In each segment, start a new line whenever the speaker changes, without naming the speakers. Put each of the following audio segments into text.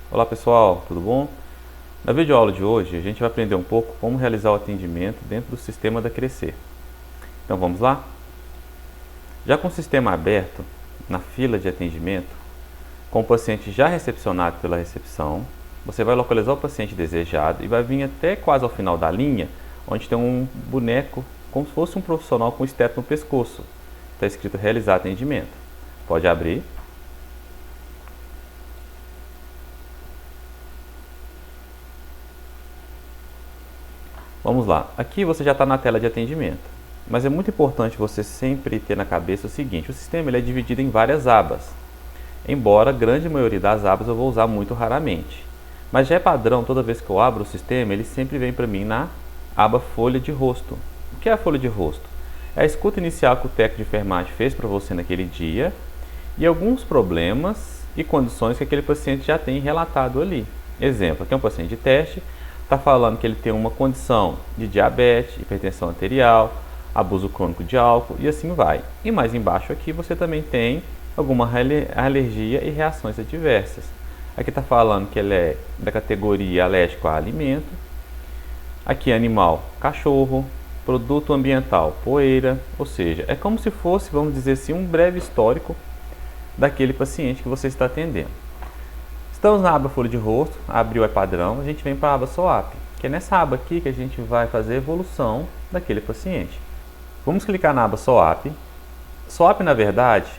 Olá pessoal, tudo bom? Na videoaula de hoje a gente vai aprender um pouco como realizar o atendimento dentro do sistema da Crescer. Então vamos lá? Já com o sistema aberto, na fila de atendimento, com o paciente já recepcionado pela recepção, você vai localizar o paciente desejado e vai vir até quase ao final da linha, onde tem um boneco como se fosse um profissional com esteto no pescoço. Está escrito realizar atendimento. Pode abrir. Vamos lá, aqui você já está na tela de atendimento, mas é muito importante você sempre ter na cabeça o seguinte: o sistema ele é dividido em várias abas, embora a grande maioria das abas eu vou usar muito raramente. Mas já é padrão, toda vez que eu abro o sistema, ele sempre vem para mim na aba folha de rosto. O que é a folha de rosto? É a escuta inicial que o técnico de enfermagem fez para você naquele dia e alguns problemas e condições que aquele paciente já tem relatado ali. Exemplo, aqui é um paciente de teste, está falando que ele tem uma condição de diabetes, hipertensão arterial, abuso crônico de álcool e assim vai. E mais embaixo aqui você também tem alguma alergia e reações adversas. Aqui está falando que ele é da categoria alérgico a alimento. Aqui animal, cachorro. Produto ambiental, poeira. Ou seja, é como se fosse, vamos dizer assim, um breve histórico daquele paciente que você está atendendo. Estamos na aba folha de rosto, abriu é padrão, a gente vem para a aba SOAP, que é nessa aba aqui que a gente vai fazer a evolução daquele paciente. Vamos clicar na aba SOAP. SOAP, na verdade,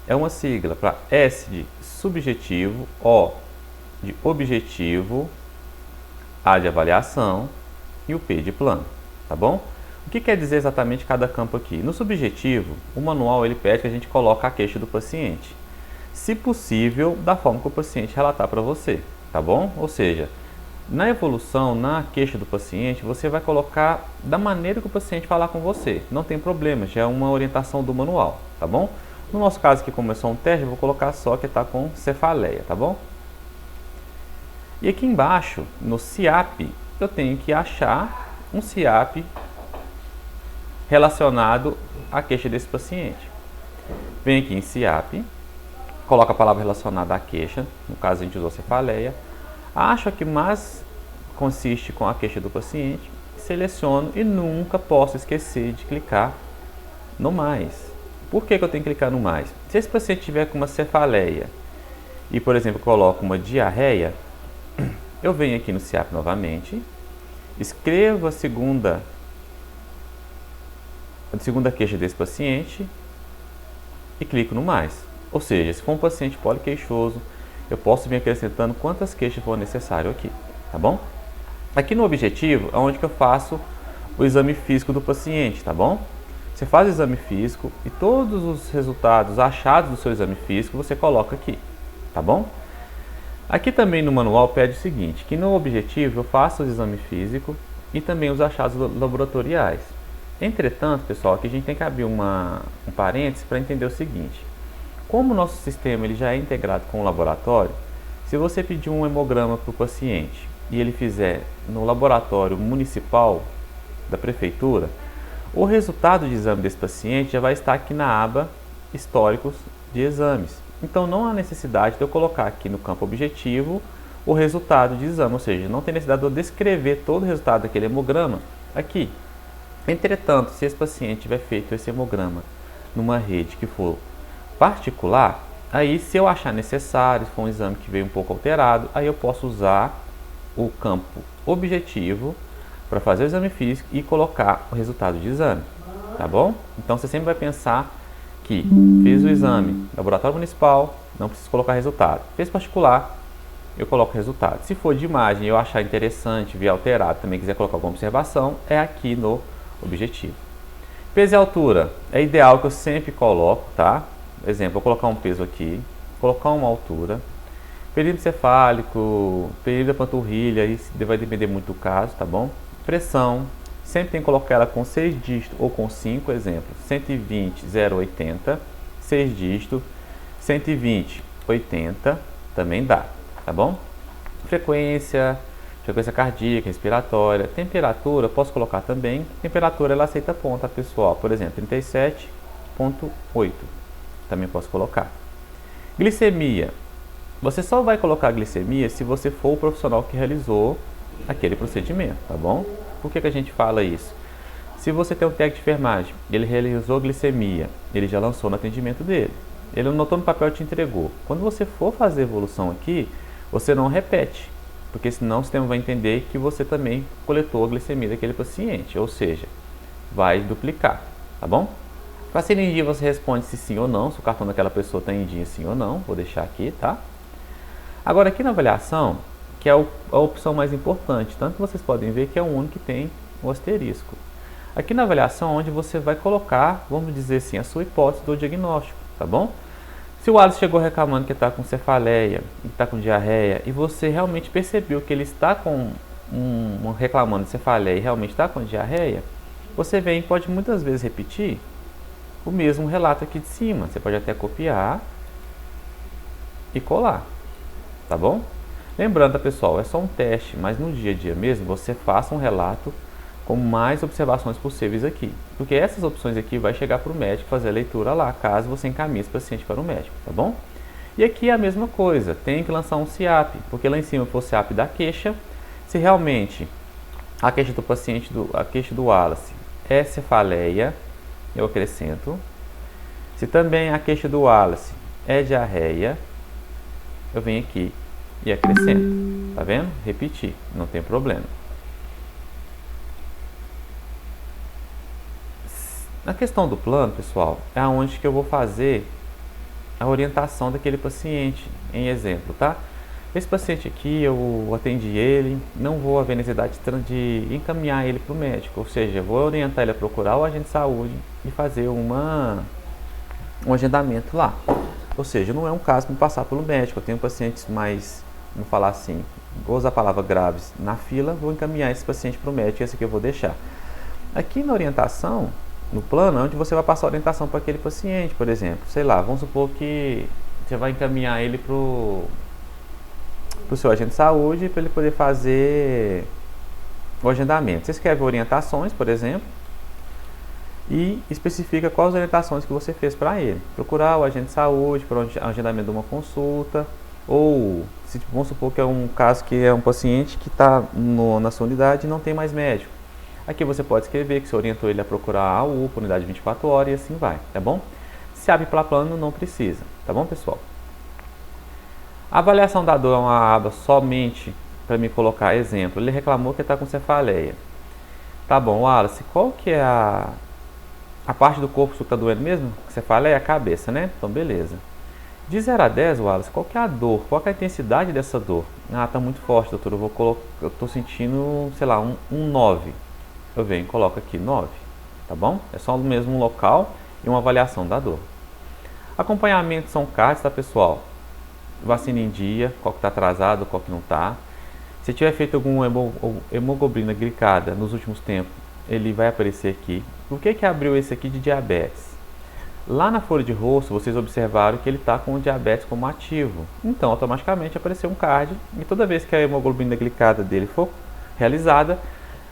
é uma sigla para S de subjetivo, O de objetivo, A de avaliação e o P de plano, tá bom? O que quer dizer exatamente cada campo aqui? No subjetivo, o manual ele pede que a gente coloque a queixa do paciente, se possível, da forma que o paciente relatar para você, tá bom? Ou seja, na evolução, na queixa do paciente, você vai colocar da maneira que o paciente falar com você. Não tem problema, já é uma orientação do manual, tá bom? No nosso caso aqui, como é só um teste, eu vou colocar só que está com cefaleia, tá bom? E aqui embaixo, no CIAP, eu tenho que achar um CIAP relacionado à queixa desse paciente. Vem aqui em CIAP, coloca a palavra relacionada à queixa, no caso a gente usou cefaleia, acho a que mais consiste com a queixa do paciente, seleciono e nunca posso esquecer de clicar no mais. Por que eu tenho que clicar no mais? Se esse paciente tiver com uma cefaleia e, por exemplo, coloco uma diarreia, eu venho aqui no CIAP novamente, escrevo a segunda queixa desse paciente e clico no mais. Ou seja, se for um paciente poliqueixoso, eu posso vir acrescentando quantas queixas for necessário aqui, tá bom? Aqui no objetivo é onde que eu faço o exame físico do paciente, tá bom? Você faz o exame físico e todos os resultados achados do seu exame físico você coloca aqui, tá bom? Aqui também no manual pede o seguinte, que no objetivo eu faço o exame físico e também os achados laboratoriais. Entretanto, pessoal, aqui a gente tem que abrir um parênteses para entender o seguinte. Como o nosso sistema ele já é integrado com o laboratório, se você pedir um hemograma para o paciente e ele fizer no laboratório municipal da prefeitura, o resultado de exame desse paciente já vai estar aqui na aba históricos de exames. Então não há necessidade de eu colocar aqui no campo objetivo o resultado de exame, ou seja, não tem necessidade de eu descrever todo o resultado daquele hemograma aqui. Entretanto, se esse paciente tiver feito esse hemograma numa rede que for particular, aí se eu achar necessário, se for um exame que veio um pouco alterado, aí eu posso usar o campo objetivo para fazer o exame físico e colocar o resultado de exame, tá bom? Então você sempre vai pensar que fez o exame laboratório municipal, não preciso colocar resultado. Fez particular, eu coloco resultado. Se for de imagem e eu achar interessante, vir alterado, também quiser colocar alguma observação, é aqui no objetivo. Peso e altura, é ideal que eu sempre coloco, tá? Exemplo, vou colocar um peso aqui, colocar uma altura, perímetro cefálico, perímetro da panturrilha, isso vai depender muito do caso, tá bom? Pressão, sempre tem que colocar ela com 6 dígitos ou com 5, exemplo, 120, 0,80, 6 dígitos, 120, 80, também dá, tá bom? Frequência cardíaca, respiratória, temperatura, posso colocar também, temperatura ela aceita ponta pessoal, por exemplo, 37,8. Também posso colocar. Glicemia, Você só vai colocar a glicemia se você for o profissional que realizou aquele procedimento, tá bom? Por que a gente fala isso? Se você tem um técnico de enfermagem, ele realizou glicemia, ele já lançou no atendimento dele, ele anotou no papel e te entregou. Quando você for fazer evolução aqui, você não repete, porque senão o sistema vai entender que você também coletou a glicemia daquele paciente, ou seja, vai duplicar, tá bom? Para ser em dia você responde se sim ou não, se o cartão daquela pessoa está em dia sim ou não, vou deixar aqui, tá? Agora aqui na avaliação, que é a opção mais importante, tanto que vocês podem ver que é o único que tem o asterisco. Aqui na avaliação, onde você vai colocar, vamos dizer assim, a sua hipótese do diagnóstico, tá bom? Se o Alisson chegou reclamando que está com cefaleia, que está com diarreia, e você realmente percebeu que ele está reclamando de cefaleia e realmente está com diarreia, você vem e pode muitas vezes repetir o mesmo relato aqui de cima. Você pode até copiar e colar, tá bom? Lembrando, pessoal, é só um teste, mas no dia a dia mesmo, você faça um relato com mais observações possíveis aqui, porque essas opções aqui vai chegar para o médico fazer a leitura lá, caso você encaminhe esse paciente para o médico, tá bom? E aqui é a mesma coisa, tem que lançar um CIAP, porque lá em cima for o CIAP da queixa. Se realmente a queixa do paciente, a queixa do Wallace é cefaleia, eu acrescento. Se também a queixa do Wallace é diarreia, eu venho aqui e acrescento, tá vendo? Repetir, não tem problema. Na questão do plano, pessoal, é onde que eu vou fazer a orientação daquele paciente, em exemplo, tá? Esse paciente aqui, eu atendi ele, não vou haver necessidade de encaminhar ele para o médico, ou seja, vou orientar ele a procurar o agente de saúde e fazer um agendamento lá. Ou seja, não é um caso para me passar pelo médico, eu tenho pacientes mais, vamos falar assim, vou usar a palavra graves, na fila, vou encaminhar esse paciente para o médico, esse aqui eu vou deixar. Aqui na orientação, no plano, onde você vai passar a orientação para aquele paciente, por exemplo, sei lá, vamos supor que você vai encaminhar ele para o seu agente de saúde para ele poder fazer o agendamento. Você escreve orientações, por exemplo, e especifica quais orientações que você fez para ele. Procurar o agente de saúde para o agendamento de uma consulta, ou se vamos supor que é um caso que é um paciente que está na sua unidade e não tem mais médico. Aqui você pode escrever que você orientou ele a procurar a UPA, unidade 24 horas, e assim vai, tá bom? Se abre para plano, não precisa, tá bom, pessoal? A avaliação da dor é uma aba somente para me colocar exemplo. Ele reclamou que está com cefaleia. Tá bom, Wallace, qual que é a parte do corpo que está doendo mesmo? Cefaleia é a cabeça, né? Então, beleza. De 0 a 10, Wallace, qual que é a dor? Qual que é a intensidade dessa dor? Ah, tá muito forte, doutor. Eu tô sentindo, sei lá, um 9. Eu venho e coloco aqui 9, tá bom? É só o mesmo local e uma avaliação da dor. Acompanhamento são cards, tá, pessoal? Vacina em dia, qual que está atrasado, qual que não está. Se tiver feito alguma hemoglobina glicada nos últimos tempos, ele vai aparecer aqui. Por que abriu esse aqui de diabetes? Lá na folha de rosto, vocês observaram que ele está com o diabetes como ativo. Então, automaticamente apareceu um card e toda vez que a hemoglobina glicada dele for realizada,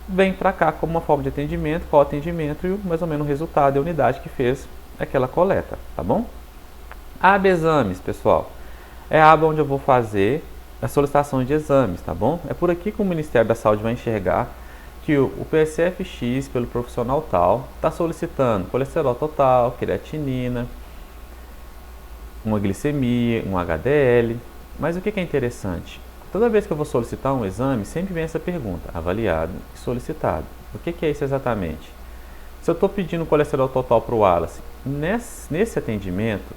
vem para cá como uma forma de atendimento, qual atendimento e mais ou menos o resultado da unidade que fez aquela coleta, tá bom? A aba exames, pessoal, é a aba onde eu vou fazer a solicitação de exames, tá bom? É por aqui que o Ministério da Saúde vai enxergar que o PSF-X, pelo profissional tal, está solicitando colesterol total, creatinina, uma glicemia, um HDL. Mas o que é interessante? Toda vez que eu vou solicitar um exame, sempre vem essa pergunta, avaliado e solicitado. O que é isso exatamente? Se eu estou pedindo colesterol total para o Wallace, nesse atendimento,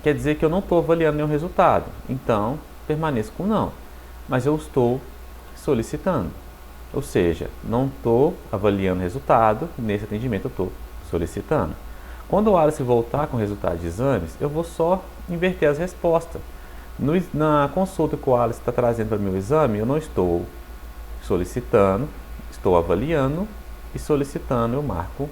quer dizer que eu não estou avaliando nenhum resultado. Então, permaneço com não. Mas eu estou solicitando. Ou seja, não estou avaliando resultado, nesse atendimento eu estou solicitando. Quando o Wallace voltar com o resultado de exames, eu vou só inverter as respostas. Na consulta que o Wallace está trazendo para o meu exame, eu não estou solicitando, estou avaliando e solicitando eu marco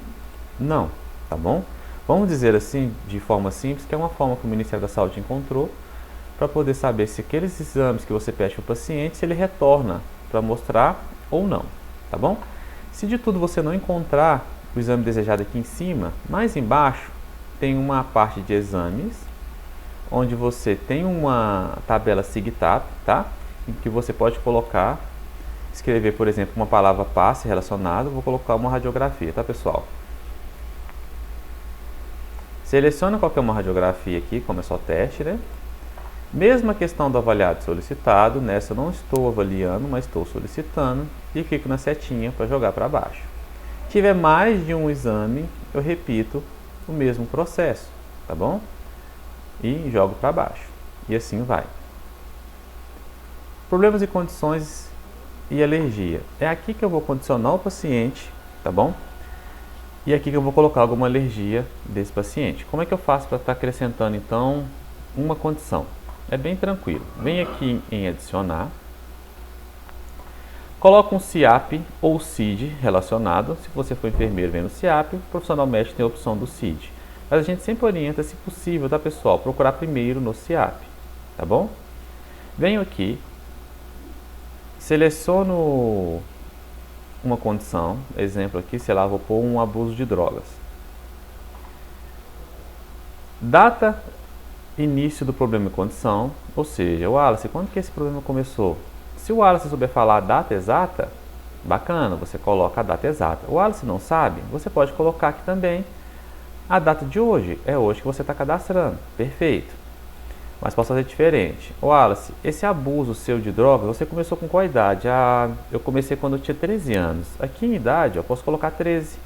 não, tá bom? Vamos dizer assim, de forma simples, que é uma forma que o Ministério da Saúde encontrou para poder saber se aqueles exames que você pede para o paciente, se ele retorna para mostrar ou não, tá bom? Se de tudo você não encontrar o exame desejado aqui em cima, mais embaixo tem uma parte de exames, onde você tem uma tabela SIGTAP, tá? Em que você pode colocar, escrever, por exemplo, uma palavra passe relacionada, vou colocar uma radiografia, tá, pessoal? Seleciona qualquer uma radiografia aqui, como é só teste, né? Mesma questão do avaliado solicitado, nessa eu não estou avaliando, mas estou solicitando, e clico na setinha para jogar para baixo. Se tiver mais de um exame, eu repito o mesmo processo, tá bom? E jogo para baixo, e assim vai. Problemas e condições e alergia. É aqui que eu vou condicionar o paciente, tá bom? E aqui que eu vou colocar alguma alergia desse paciente. Como é que eu faço para estar acrescentando, então, uma condição? É bem tranquilo. Vem aqui em adicionar. Coloca um CIAP ou CID relacionado. Se você for enfermeiro, vem no CIAP. O profissional médico tem a opção do CID. Mas a gente sempre orienta, se possível, tá, pessoal? Procurar primeiro no CIAP, tá bom? Venho aqui, seleciono uma condição, exemplo aqui, sei lá, vou pôr um abuso de drogas. Data início do problema e condição, ou seja, o Wallace, quando que esse problema começou? Se o Wallace souber falar a data exata, bacana, você coloca a data exata. O Wallace não sabe, você pode colocar aqui também a data de hoje, é hoje que você está cadastrando, perfeito. Mas posso fazer diferente. Wallace, esse abuso seu de drogas, você começou com qual idade? Ah, eu comecei quando eu tinha 13 anos. Aqui em idade eu posso colocar 13.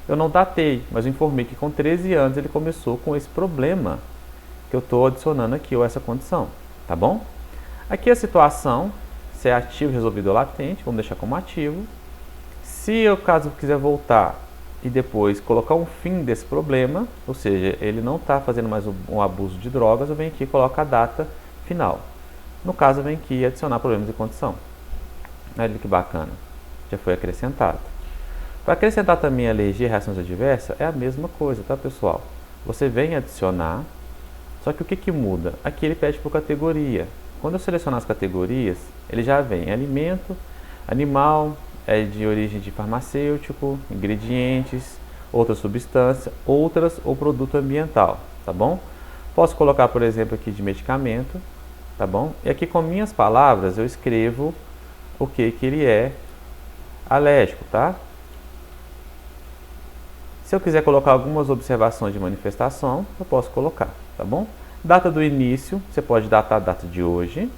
Eu não datei, mas eu informei que com 13 anos ele começou com esse problema que eu estou adicionando aqui, ou essa condição, tá bom? Aqui a situação, se é ativo, resolvido ou latente, vamos deixar como ativo. Se eu, caso quiser voltar e depois colocar um fim desse problema, ou seja, ele não está fazendo mais um abuso de drogas, eu venho aqui e coloco a data final. No caso, eu venho aqui e adicionar problemas de condição. Olha que bacana, já foi acrescentado. Para acrescentar também alergia e reações adversas, é a mesma coisa, tá, pessoal? Você vem adicionar, só que o que muda? Aqui ele pede por categoria. Quando eu selecionar as categorias, ele já vem alimento, animal, é de origem de farmacêutico, ingredientes, outra substância, outras ou produto ambiental, tá bom? Posso colocar, por exemplo, aqui de medicamento, tá bom? E aqui com minhas palavras eu escrevo o que ele é alérgico, tá? Se eu quiser colocar algumas observações de manifestação, eu posso colocar, tá bom? Data do início, você pode datar a data de hoje.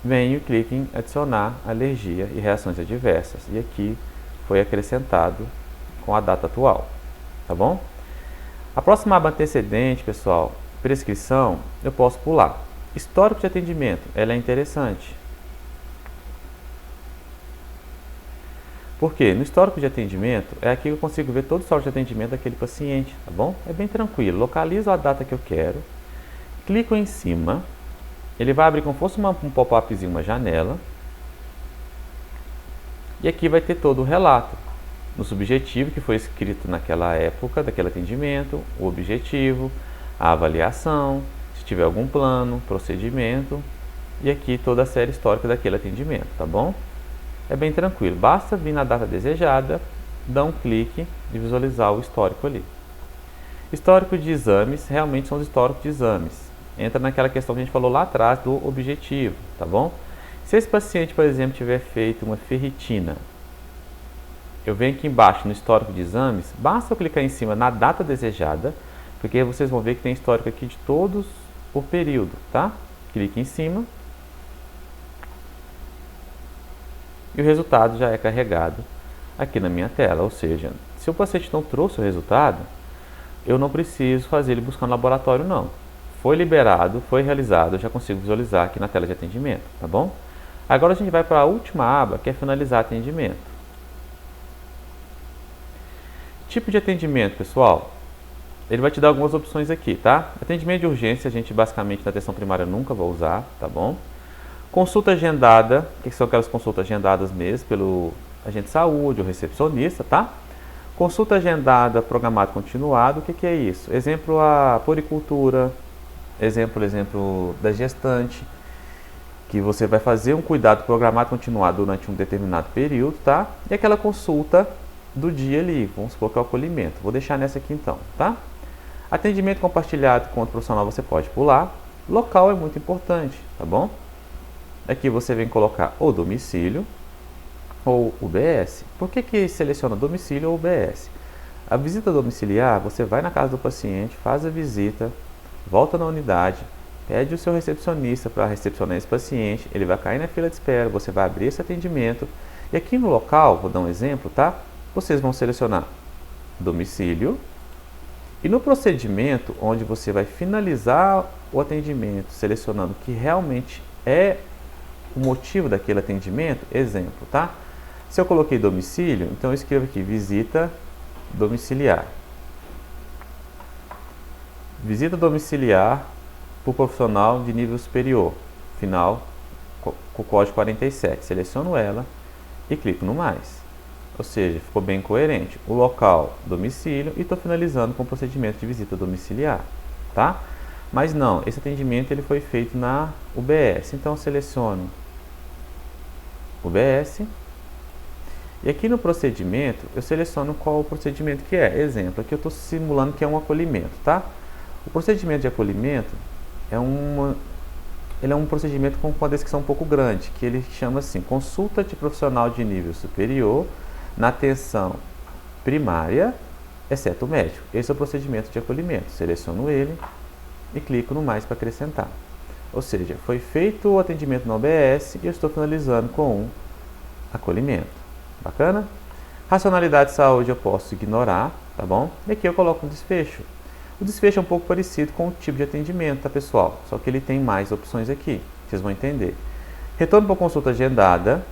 Venho e clico em adicionar alergia e reações adversas. E aqui foi acrescentado com a data atual, tá bom? A próxima aba antecedente, pessoal, prescrição, eu posso pular. Histórico de atendimento, ela é interessante. Por quê? No histórico de atendimento, é aqui que eu consigo ver todo o histórico de atendimento daquele paciente, tá bom? É bem tranquilo. Localizo a data que eu quero, clico em cima, ele vai abrir como se fosse um pop-upzinho, uma janela, e aqui vai ter todo o relato. No subjetivo, que foi escrito naquela época, daquele atendimento, o objetivo, a avaliação, se tiver algum plano, procedimento, e aqui toda a série histórica daquele atendimento, tá bom? É bem tranquilo, basta vir na data desejada, dar um clique e visualizar o histórico ali. Histórico de exames, realmente são os históricos de exames. Entra naquela questão que a gente falou lá atrás do objetivo, tá bom? Se esse paciente, por exemplo, tiver feito uma ferritina, eu venho aqui embaixo no histórico de exames, basta eu clicar em cima na data desejada, porque vocês vão ver que tem histórico aqui de todos o período, tá? Clique em cima. E o resultado já é carregado aqui na minha tela, ou seja, se o paciente não trouxe o resultado, eu não preciso fazer ele buscar no laboratório não. Foi liberado, foi realizado, eu já consigo visualizar aqui na tela de atendimento, tá bom? Agora a gente vai para a última aba, que é finalizar atendimento. Tipo de atendimento, pessoal, ele vai te dar algumas opções aqui, tá? Atendimento de urgência, a gente basicamente na atenção primária nunca vai usar, tá bom? Consulta agendada, que são aquelas consultas agendadas mesmo pelo agente de saúde ou recepcionista, tá? Consulta agendada, programado continuado, o que é isso? Exemplo, a puericultura, exemplo da gestante, que você vai fazer um cuidado programado continuado durante um determinado período, tá? E aquela consulta do dia ali, vamos supor que é o acolhimento. Vou deixar nessa aqui então, tá? Atendimento compartilhado com outro profissional você pode pular. Local é muito importante, tá bom? Aqui você vem colocar o domicílio ou UBS. Por que seleciona domicílio ou UBS? A visita domiciliar, você vai na casa do paciente, faz a visita, volta na unidade, pede o seu recepcionista para recepcionar esse paciente, ele vai cair na fila de espera, você vai abrir esse atendimento. E aqui no local, vou dar um exemplo, tá? Vocês vão selecionar domicílio e no procedimento, onde você vai finalizar o atendimento, selecionando o que realmente é o motivo daquele atendimento, exemplo, tá? Se eu coloquei domicílio, então eu escrevo aqui visita domiciliar. Visita domiciliar por profissional de nível superior, final com o código 47. Seleciono ela e clico no mais. Ou seja, ficou bem coerente. O local, domicílio, e estou finalizando com o procedimento de visita domiciliar, tá? Mas não, esse atendimento ele foi feito na UBS. Então, eu seleciono UBS. E aqui no procedimento, eu seleciono qual o procedimento que é. Exemplo, aqui eu estou simulando que é um acolhimento, tá? O procedimento de acolhimento ele é um procedimento com uma descrição um pouco grande, que ele chama assim, consulta de profissional de nível superior na atenção primária, exceto o médico. Esse é o procedimento de acolhimento. Seleciono ele e clico no mais para acrescentar. Ou seja, foi feito o atendimento no OBS e eu estou finalizando com um acolhimento. Bacana? Racionalidade de saúde eu posso ignorar, tá bom? E aqui eu coloco um desfecho. O desfecho é um pouco parecido com o tipo de atendimento, tá pessoal? Só que ele tem mais opções aqui, vocês vão entender. Retorno para consulta agendada,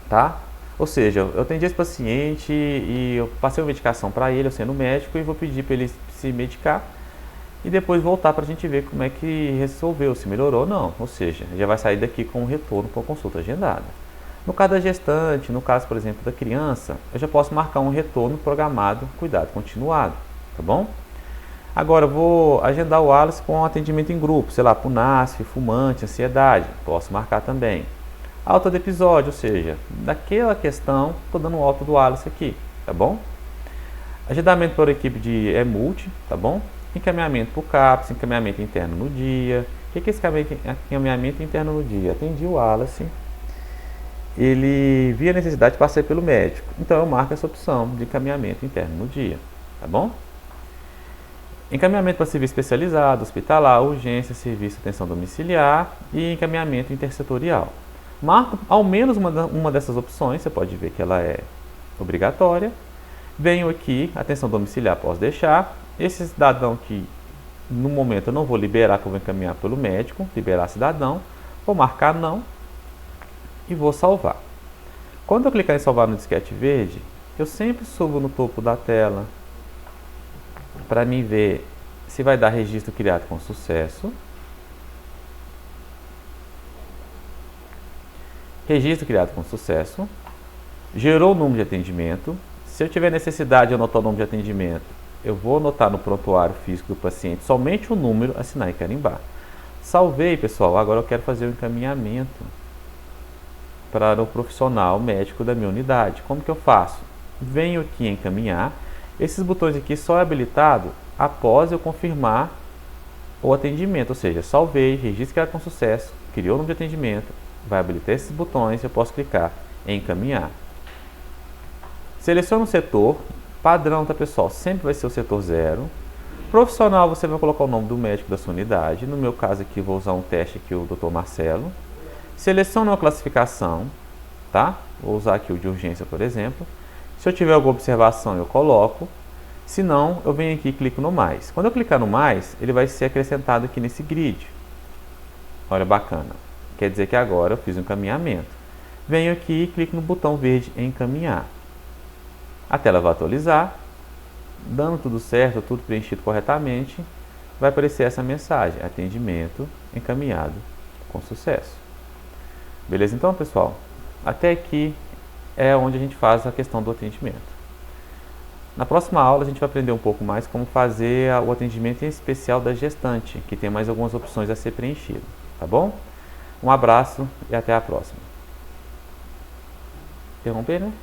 tá? Ou seja, eu atendi esse paciente e eu passei uma medicação para ele, eu sendo médico, e vou pedir para ele se medicar e depois voltar para a gente ver como é que resolveu, se melhorou ou não. Ou seja, já vai sair daqui com um retorno para consulta agendada. No caso da gestante, no caso, por exemplo, da criança, eu já posso marcar um retorno programado, cuidado continuado, tá bom? Agora, eu vou agendar o Wallace com um atendimento em grupo, sei lá, para o NASF, fumante, ansiedade, posso marcar também. Alta do episódio, ou seja, daquela questão, estou dando um alta do Wallace aqui, tá bom? Agendamento para a equipe de multi, tá bom? Encaminhamento para o CAPS, encaminhamento interno no dia. O que é esse encaminhamento interno no dia? Atendi o Wallace, ele via necessidade de passar pelo médico, então eu marco essa opção de encaminhamento interno no dia, tá bom? Encaminhamento para serviço especializado, hospitalar, urgência, serviço de atenção domiciliar e encaminhamento intersetorial. Marco ao menos uma dessas opções, você pode ver que ela é obrigatória. Venho aqui, atenção domiciliar posso deixar. Esse cidadão que no momento eu não vou liberar, que eu vou encaminhar pelo médico, liberar cidadão, vou marcar não e vou salvar. Quando eu clicar em salvar no disquete verde, eu sempre subo no topo da tela para mim ver se vai dar registro criado com sucesso. Registro criado com sucesso. Gerou o número de atendimento. Se eu tiver necessidade de anotar o número de atendimento, eu vou anotar no prontuário físico do paciente somente o número, assinar e carimbar. Salvei, pessoal. Agora eu quero fazer o encaminhamento para o profissional médico da minha unidade. Como que eu faço? Venho aqui em encaminhar. Esses botões aqui só é habilitado após eu confirmar o atendimento, ou seja, salvei, registro criado com sucesso, criou o número de atendimento, vai habilitar esses botões e eu posso clicar em encaminhar. Seleciona o setor, padrão, tá pessoal, sempre vai ser o setor 0. Profissional, você vai colocar o nome do médico da sua unidade, no meu caso aqui vou usar um teste aqui, o Dr. Marcelo. Seleciona uma classificação, tá? Vou usar aqui o de urgência, por exemplo. Se eu tiver alguma observação, eu coloco. Se não, eu venho aqui e clico no mais. Quando eu clicar no mais, ele vai ser acrescentado aqui nesse grid. Olha, bacana. Quer dizer que agora eu fiz um encaminhamento. Venho aqui e clico no botão verde em encaminhar. A tela vai atualizar. Dando tudo certo, tudo preenchido corretamente, vai aparecer essa mensagem. Atendimento encaminhado com sucesso. Beleza então, pessoal? Até aqui é onde a gente faz a questão do atendimento. Na próxima aula a gente vai aprender um pouco mais como fazer o atendimento em especial da gestante, que tem mais algumas opções a ser preenchido, tá bom? Um abraço e até a próxima. Interromper, né?